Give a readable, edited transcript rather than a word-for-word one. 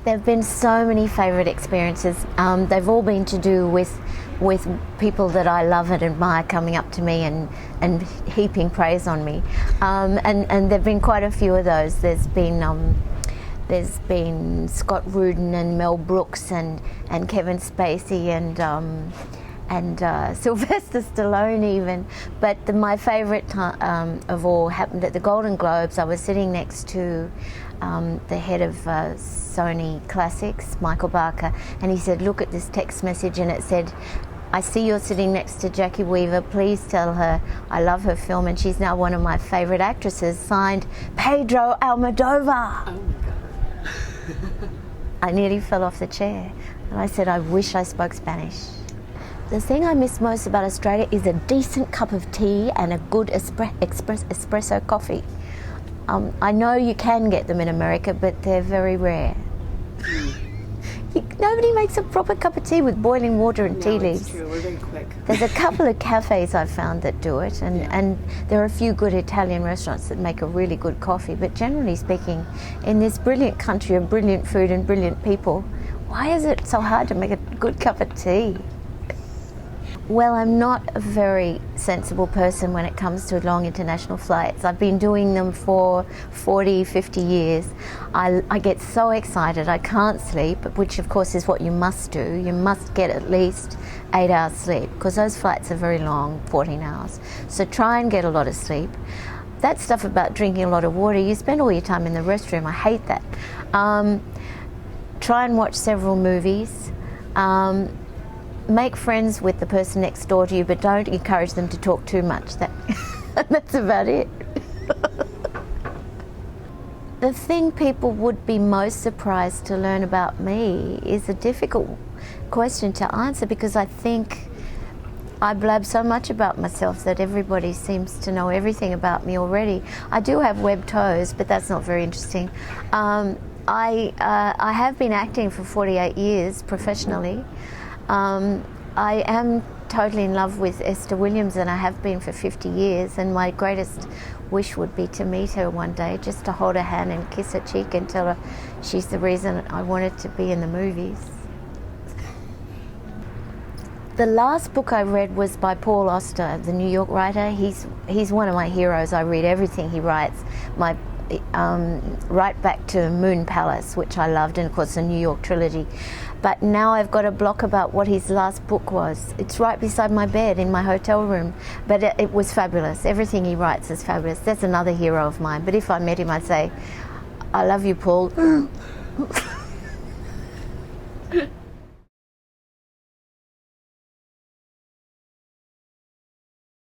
There have been so many favourite experiences. They've all been to do with people that I love and admire coming up to me and heaping praise on me. And there've been quite a few of those. There's been Scott Rudin and Mel Brooks and Kevin Spacey and Sylvester Stallone even. But my favourite of all happened at the Golden Globes. I was sitting next to the head of Sony Classics, Michael Barker, and he said, look at this text message, and it said, I see you're sitting next to Jacki Weaver, please tell her I love her film and she's now one of my favourite actresses, signed Pedro Almodovar. Oh my God. I nearly fell off the chair, and I said, I wish I spoke Spanish. The thing I miss most about Australia is a decent cup of tea and a good espresso coffee. I know you can get them in America, but they're very rare. Nobody makes a proper cup of tea with boiling water and tea leaves. It's true. We're very quick. There's a couple of cafes I've found that do it, and there are a few good Italian restaurants that make a really good coffee, but generally speaking, in this brilliant country of brilliant food and brilliant people, why is it so hard to make a good cup of tea? Well, I'm not a very sensible person when it comes to long international flights. I've been doing them for 40, 50 years. I get so excited, I can't sleep, which of course is what you must do. You must get at least 8 hours sleep, because those flights are very long, 14 hours. So try and get a lot of sleep. That stuff about drinking a lot of water, you spend all your time in the restroom. I hate that. Try and watch several movies. Make friends with the person next door to you, but don't encourage them to talk too much. That's about it. The thing people would be most surprised to learn about me is a difficult question to answer, because I think I blab so much about myself that everybody seems to know everything about me already. I do have webbed toes, but that's not very interesting. I have been acting for 48 years professionally. I am totally in love with Esther Williams, and I have been for 50 years, and my greatest wish would be to meet her one day, just to hold her hand and kiss her cheek and tell her she's the reason I wanted to be in the movies. The last book I read was by Paul Auster, the New York writer. He's one of my heroes. I read everything he writes. Right back to Moon Palace, which I loved, and of course the New York trilogy. But now I've got a block about what his last book was. It's right beside my bed in my hotel room, but it was fabulous. Everything he writes is fabulous. That's another hero of mine. But if I met him, I'd say, I love you, Paul.